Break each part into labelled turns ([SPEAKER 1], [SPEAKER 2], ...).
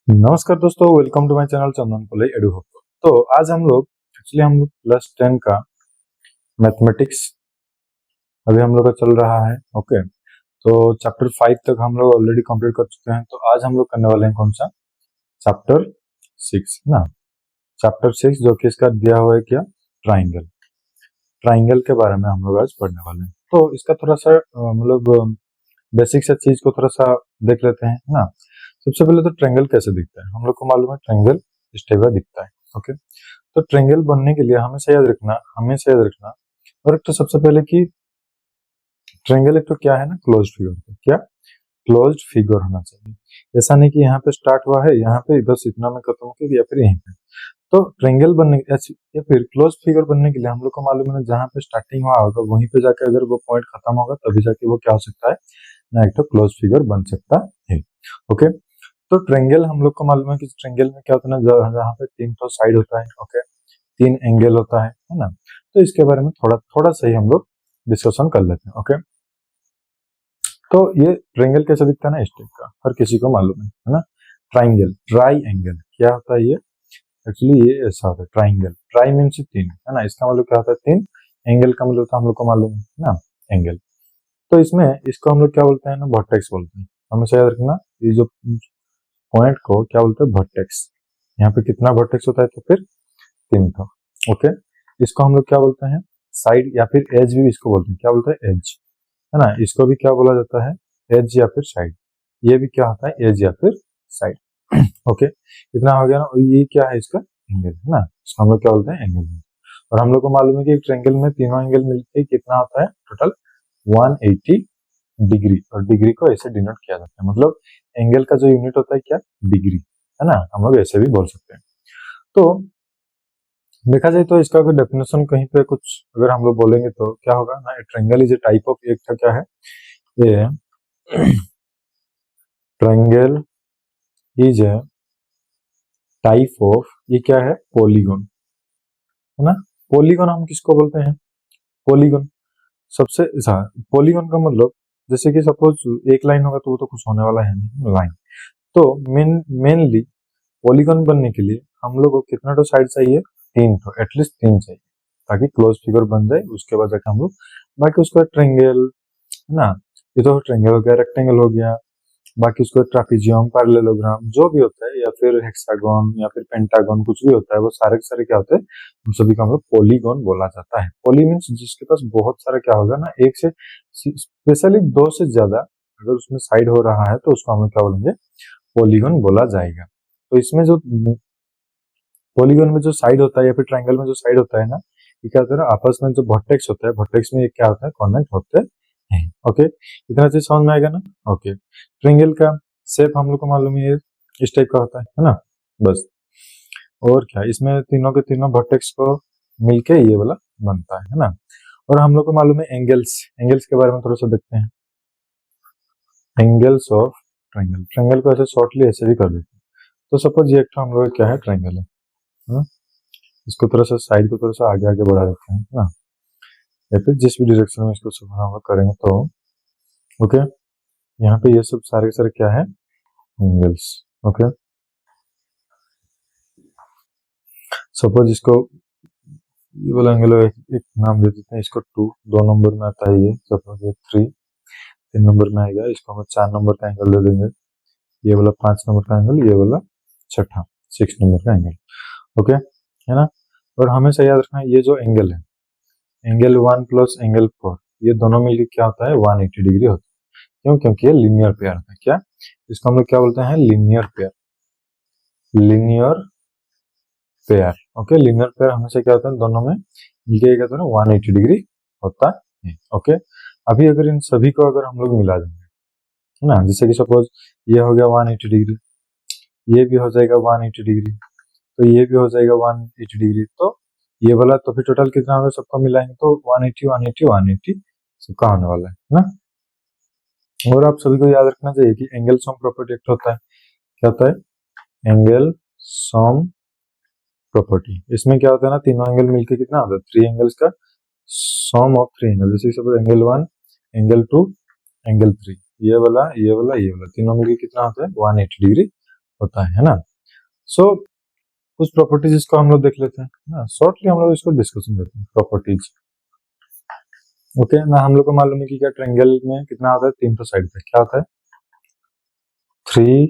[SPEAKER 1] नमस्कार दोस्तों, welcome to my channel चंदन पले एडू हब। तो आज हम लोग प्लस 10 का मैथमेटिक्स अभी हम लोग का चल रहा है। ओके, तो चैप्टर 5 तक हम लोग ऑलरेडी कंप्लीट कर चुके हैं। तो आज हम लोग करने वाले हैं कौन सा, चैप्टर 6 ना। चैप्टर 6 जो कि इसका दिया हुआ है क्या, ट्राइंगल। ट्राइंगल के बारे में हम लोग आज पढ़ने वाले हैं। तो इसका थोड़ा सा मतलब बेसिक सा चीज को थोड़ा सा देख लेते हैं ना। सबसे पहले तो ट्रायंगल कैसे दिखता है, हम लोग को मालूम है ट्रायंगल इस टाइप का दिखता है। ओके, तो ट्रायंगल बनने के लिए हमेशा याद रखना और एक तो सबसे पहले कि ट्रायंगल एक तो क्या है ना, क्लोज्ड फिगर। क्या, क्लोज्ड फिगर होना चाहिए। ऐसा नहीं कि यहाँ पे स्टार्ट हुआ है, यहाँ पे बस इतना में खत्म हो गया या फिर यहीं पे। तो ट्रायंगल बनने या फिर क्लोज फिगर बनने के लिए हम लोग को मालूम है ना, जहाँ पे स्टार्टिंग हुआ होगा वहीं पे जाके अगर वो पॉइंट खत्म होगा तभी जाके वो क्या हो सकता है ना, एक तो क्लोज फिगर बन सकता है। ओके, तो ट्रायंगल हम लोग को मालूम है कि ट्रायंगल में क्या होता है ना, जहाँ पे 3 तो साइड होता है। ओके, 3 एंगल होता है ना। तो इसके बारे में थोड़ा थोड़ा सही हम लोग डिस्कशन कर लेते हैं। ओके, तो ये ट्रायंगल कैसे दिखता है ना, इस टाइप का हर किसी को मालूम है ना। ट्राइंगल, ट्राई एंगल क्या होता है ये, एक्चुअली ये ऐसा होता है ट्राइंगल। ट्राई मीन्स 3 है ना, इसका मतलब क्या होता है 3। एंगल का मतलब तो हम लोग को मालूम है ना, एंगल। तो इसमें इसको हम लोग क्या बोलते हैं ना, वर्टेक्स बोलते हैं। हमेशा याद रखना, ये जो पॉइंट को क्या बोलते हैं, वर्टेक्स। यहाँ पे कितना वर्टेक्स होता है तो फिर 3 था। ओके, इसको हम लोग क्या बोलते हैं, साइड या फिर एज भी इसको बोलते हैं। क्या बोलते हैं, एज, है ना। इसको भी क्या बोला जाता है, एज या फिर साइड। ये भी क्या होता है, एज या फिर साइड। ओके, इतना हो गया ना। और ये क्या है, इसका एंगल है ना, इसको हम लोग क्या बोलते हैं, एंगल। और हम लोग को मालूम है कि एक ट्रायंगल में तीनों एंगल मिलके कितना होता है, टोटल 180 डिग्री। और डिग्री को ऐसे डिनोट किया जाता है, मतलब एंगल का जो यूनिट होता है क्या, डिग्री, है ना। हम लोग ऐसे भी बोल सकते हैं। तो देखा जाए तो इसका अगर डेफिनेशन कहीं पे कुछ अगर हम लोग बोलेंगे तो क्या होगा ना, triangle is a type of, एक था क्या है ये, triangle is a type of, ये क्या है, पॉलीगन, है ना। पॉलीगन हम किसको बोलते हैं, पॉलीगन सबसे पॉलीगन का मतलब, जैसे कि सपोज एक लाइन होगा तो वो तो कुछ होने वाला है नहीं, लाइन। तो मेनली पॉलीगन बनने के लिए हम लोग को कितना तो साइड चाहिए, 3 तो, एटलीस्ट 3 चाहिए, ताकि क्लोज फिगर बन जाए। उसके बाद जाके हम लोग बाकी उसका ट्रायंगल, है ना। ये तो ट्रायंगल हो गया, रेक्टेंगल हो गया, बाकी उसको ट्रापीजियम, पैरेललोग्राम जो भी होता है, या फिर हेक्सागन या फिर पेंटागन, कुछ भी होता है, वो सारे के सारे क्या होते हैं, उन सभी को हम लोग पॉलीगन बोला जाता है। पॉली मीन्स जिसके पास बहुत सारा क्या होगा ना, एक से स्पेशली 2 से ज्यादा अगर उसमें साइड हो रहा है तो उसको हम लोग क्या बोलेंगे, पॉलीगन बोला जाएगा। तो इसमें जो पॉलीगन में जो साइड होता है या फिर ट्रायंगल में जो साइड होता है ना, ये क्या होता है ना, आपस में जो वर्टेक्स होता है, वर्टेक्स में ये क्या होता है, कनेक्ट होते हैं। ओके, इतना चीज समझ में आएगा ना। ओके, ट्रायंगल का शेप हम लोग को मालूम है, इस टाइप का होता है ना, बस। और क्या, इसमें तीनों के तीनों वर्टेक्स को मिलके ये वाला बनता है ना। और हम लोग को मालूम है एंगल्स, एंगल्स के बारे में थोड़ा सा देखते हैं। एंगल्स ऑफ ट्रायंगल, ट्रायंगल को ऐसे शॉर्टली ऐसे भी कर देते हैं। तो सपोज ये एक तो हम लोग क्या है, ट्रायंगल है ना? इसको थोड़ा सा साइड को थोड़ा सा आगे आगे बढ़ा देते हैं ना, या फिर जिस भी डायरेक्शन में इसको सब हम लोग करेंगे तो। ओके, यहाँ पे ये सब सारे के सारे क्या है, एंगल्स। ओके, सपोज इसको ये वाला एंगल एक नाम दे देते हैं, इसको 2, 2 नंबर में आता है ये, सपोज ये 3, 3 नंबर में आएगा, इसको हम 4 नंबर का एंगल दे देंगे। ये वाला 5 नंबर का एंगल, ये वाला छठा 6 नंबर का एंगल। ओके, है ना। और हमेशा याद रखना, ये जो एंगल है, एंगल 1 प्लस एंगल 4, ये दोनों मिलकर क्या होता है, 180 डिग्री होता है। क्यों, क्योंकि ये लीनियर पेयर होता है। क्या, इसको हम लोग क्या बोलते हैं, linear pair, linear pair. Okay, linear pair हमेशा क्या होता है, दोनों में मिलके क्या होता है ना, 180 डिग्री होता है। ओके, अभी अगर इन सभी को अगर हम लोग मिला देंगे, है ना, जैसे कि सपोज ये हो गया 180 डिग्री, ये भी हो जाएगा 180 डिग्री, तो ये भी हो जाएगा 180 डिग्री, तो ये वाला तो फिर टोटल कितना होगा, सबको मिलाएंगे तो 180 180 180 सबका होने वाला है ना। और आप सभी को याद रखना चाहिए कि एंगल सम प्रॉपर्टी एक होता है। क्या होता है, एंगल सम प्रॉपर्टी। इसमें क्या होता है ना, तीनों एंगल मिलके कितना होता है, 3 एंगल्स का सम ऑफ 3 एंगल। जैसे सपोज एंगल 1, एंगल 2, एंगल 3, ये वाला ये वाला ये वाला तीनों मिलके कितना होता है, 180 डिग्री होता है ना। सो कुछ प्रॉपर्टीज इसको हम लोग देख लेते हैं ना, शॉर्टली हम लोग इसको डिस्कशन करते हैं प्रॉपर्टीज। ओके ना, हम लोग को मालूम है कि क्या ट्रायंगल में कितना होता है, 3 साइड पे क्या होता है, 3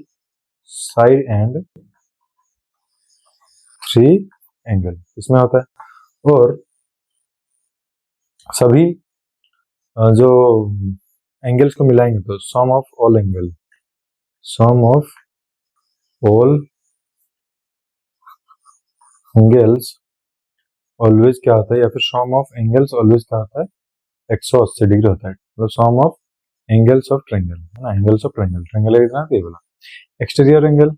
[SPEAKER 1] साइड एंड 3 एंगल इसमें होता है। और सभी जो एंगल्स को मिलाएंगे तो sum of all angle, sum of all angles always क्या होता है, या फिर सम ऑफ एंगल्स ऑलवेज क्या होता है, 180 डिग्री होता है। मतलब सम ऑफ एंगल्स ऑफ ट्रायंगल है ना, एंगल्स ऑफ ट्रायंगल, ट्रायंगल कितना ये बोला। एक्सटीरियर एंगल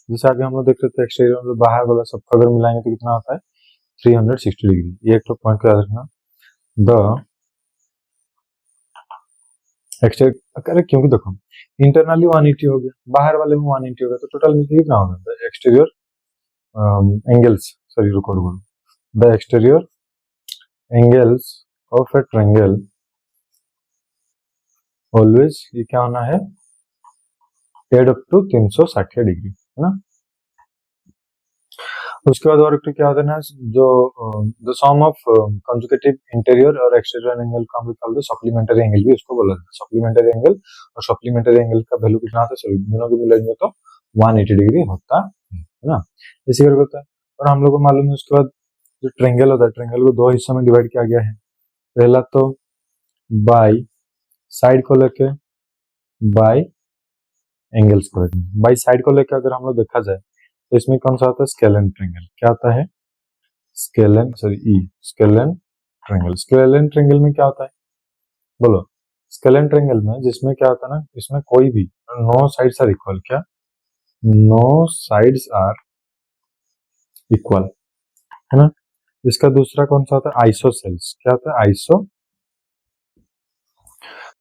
[SPEAKER 1] जैसे आगे हम लोग देख रहे थे, एक्सटीरियर मतलब बाहर वाला सबका अगर मिलाएंगे तो कितना होता है, 360 डिग्री। ये एक तो पॉइंट को याद रखना। द एक्सटीरियर, अरे क्योंकि देखो इंटरनली 180 हो गया, बाहर वाले में 180 हो गया, तो टोटल में कितना होगा, एक्सटीरियर एंगल्स, सॉरी रुको रुको, the exterior angles of A triangle always ये क्या होना है, एड अप टू 360 डिग्री है ना। उसके बाद और क्या होता है ना, जो the sum of conjugative interior और एक्सटीरियर एंगल का हम लोग बोलते हैं सप्लीमेंट्री एंगल भी उसको बोला जाता है। सप्लीमेंट्री एंगल और सप्लीमेंट्री एंगल का वैल्यू कितना होता है, सॉरी दोनों को मिलाएंगे तो 180 डिग्री होता है ना, इसी करके होता है। और हम लोग को मालूम है उसके बाद जो ट्रायंगल होता है, ट्रायंगल को 2 हिस्सों में डिवाइड किया गया है। पहला तो बाई साइड को लेके, बाई एंगल्स को लेके। बाई साइड को लेके अगर हम लोग देखा जाए तो इसमें कौन सा होता है, स्केलेन ट्रायंगल। क्या होता है, scalene, sorry scalene triangle. Scalene triangle में क्या होता है बोलो, स्केलेन ट्रायंगल में जिसमें क्या होता है ना, इसमें कोई भी नो साइड्स आर इक्वल, क्या नो साइड्स आर इक्वल है ना। इसका दूसरा कौन सा होता है, आइसोसेल्स। क्या होता है, iso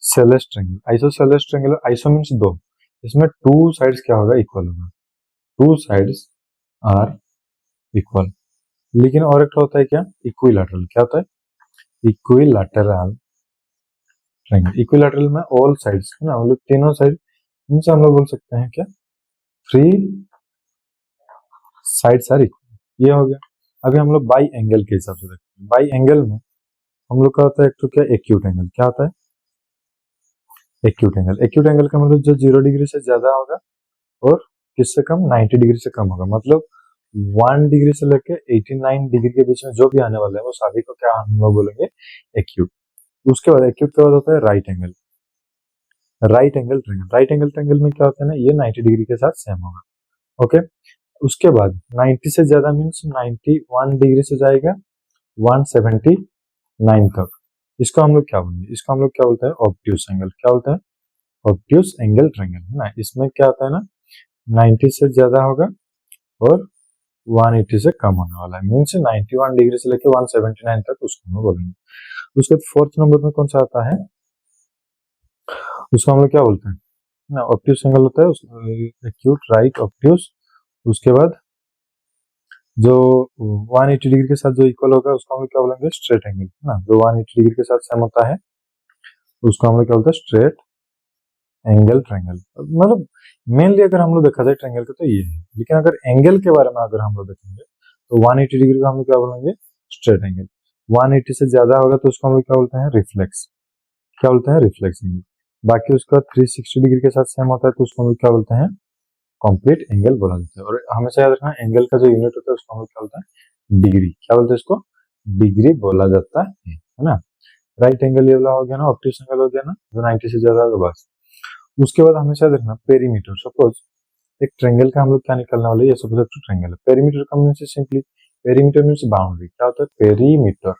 [SPEAKER 1] सेलेस triangle. Isosceles triangle, iso means 2, इसमें 2 साइड्स क्या होगा, इक्वल होगा, 2 साइड्स आर इक्वल। लेकिन और एक होता है क्या, इक्विलैटरल। क्या होता है, इक्विलैटरल ट्रायंगल। इक्विलैटरल में ऑल साइड्स है ना, मतलब तीनों साइड, इनसे हम लोग बोल सकते हैं क्या, 3 साइड्स आर इक्वल। ये हो गया। अभी हम लोग बाई एंगल के हिसाब से देखते हैं। बाई एंगल में हम लोग का होता है एक तो क्या, एक्यूट एंगल। क्या होता है, एक्यूट एंगल। एक्यूट एंगल का मतलब जो 0 डिग्री से ज्यादा होगा और किससे कम, 90 डिग्री से कम होगा। मतलब 1 डिग्री से लेके 89 डिग्री के बीच में जो भी आने वाला है वो सभी को क्या हम लोग बोलेंगे, एक्यूट। उसके बाद एक्यूट के बाद होता है right angle. Right angle triangle, right angle triangle में क्या होता है ना, ये 90 डिग्री के साथ सेम होगा। ओके, उसके बाद 90 से ज्यादा मीन्स 91 डिग्री से जाएगा 179 तक। इसको हम लोग क्या बोलेंगे, इसको हम लोग क्या बोलते हैं, ऑब्ट्यूस एंगल। क्या बोलते हैं, ऑब्ट्यूस एंगल ट्रायंगल है ना। इसमें क्या होता है ना, 90 से ज्यादा होगा और 180 से कम होने वाला है, मीन्स 91 डिग्री से लेकर 179 तक, उसको हम बोलेंगे। उसके बाद 4th नंबर में कौन सा आता है, उसको हम लोग क्या बोलते हैं ना, ऑब्ट्यूस एंगल होता है, एक्यूट राइट ऑब्ट्यूस। उसके बाद जो 180 डिग्री के साथ जो इक्वल होगा उसको हम लोग क्या बोलेंगे, स्ट्रेट एंगल है ना। जो 180 डिग्री के साथ सेम होता है उसको हम लोग क्या बोलते हैं, स्ट्रेट एंगल ट्रायंगल। मतलब मेनली अगर हम लोग देखा जाए ट्रायंगल का तो ये है, लेकिन अगर एंगल के बारे में अगर हम लोग देखेंगे तो 180 डिग्री को हम लोग क्या बोलेंगे, स्ट्रेट एंगल। 180 से ज्यादा होगा तो उसको हम लोग क्या बोलते हैं, रिफ्लेक्स। क्या बोलते हैं, रिफ्लेक्स एंगल। बाकी उसका 360 डिग्री के साथ सेम होता है तो उसको हम लोग क्या बोलते हैं, कंप्लीट एंगल बोला जाता है। और हमेशा याद रखना एंगल का जो यूनिट होता है उसको हम लोग क्या बोलते हैं, डिग्री। क्या बोलते हैं इसको, डिग्री बोला जाता है ना। राइट एंगल ये वाला हो गया ना, ऑब्ट्यूस एंगल हो गया ना, जो 90 से ज्यादा होगा बस। उसके बाद हमेशा देखना पेरीमीटर। सपोज एक ट्रायंगल का हम लोग क्या निकलने वाले, ये सपोज एक ट्रायंगल है, पेरीमीटर का means simply, perimeter means boundary. क्या होता है, पेरीमीटर,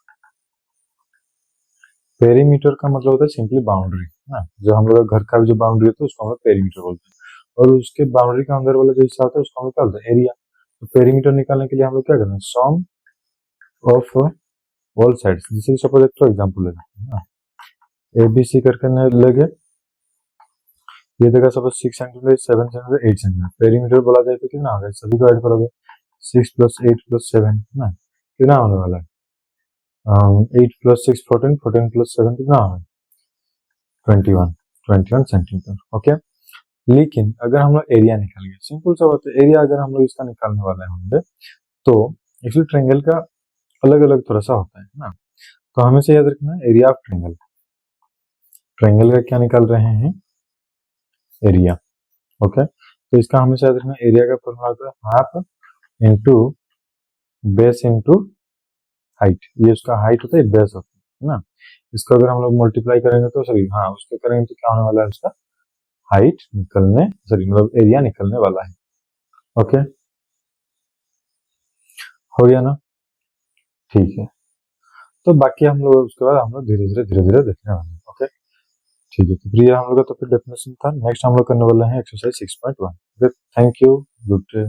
[SPEAKER 1] पेरीमीटर का मतलब होता है सिंपली बाउंड्री ना। जो हम लोग घर का भी जो बाउंड्री होता है उसको हम लोग पेरीमीटर बोलते हैं। और उसके बाउंड्री के अंदर वाला जो हिस्सा होता है उसको हम लोग क्या बोलते हैं, एरिया। तो पेरीमीटर निकालने के लिए हम लोग क्या करना है, सम ऑफ ऑल साइड्स। जैसे सपोज एक तो एग्जांपल लेते हैं ना, एबीसी करके लगे, ये देखा suppose 6 centimetre, 7 centimetre, 8 centimetre. Perimeter बोला जाए तो कितना होगा, सभी को ऐड करोगे, 6 + 8 + 7 ना, कितना होने वाला है, 8 + 6 14, 14 + 7 कितना होगा, 21 सेंटीमीटर। ओके, लेकिन अगर हम लोग एरिया निकाल गए, सिंपल सा बात है, एरिया अगर हम लोग इसका निकालने वाले होंगे तो एक्चुअली ट्रायंगल का अलग अलग थोड़ा सा होता है ना। तो हमें से याद रखना एरिया ऑफ ट्रायंगल, ट्रायंगल का क्या निकाल रहे हैं, एरिया। ओके, तो इसका हमेशा याद रखना एरिया का फॉर्मूला होता है half into base into height. ये उसका हाइट होता है, बेस होता है ना। इसको अगर हम लोग मल्टीप्लाई करेंगे तो सॉरी हाँ उसको करेंगे तो क्या होने वाला है, उसका हाइट निकलने सॉरी मतलब एरिया निकलने वाला है। ओके, हो गया ना, ठीक है। तो बाकी हम लोग उसके बाद हम लोग धीरे धीरे देखने वाले हैं। ओके, ठीक है। तो ये हम लोग का तो फिर डेफिनेशन था। नेक्स्ट हम लोग करने वाले हैं exercise 6.1। Thank you, good day.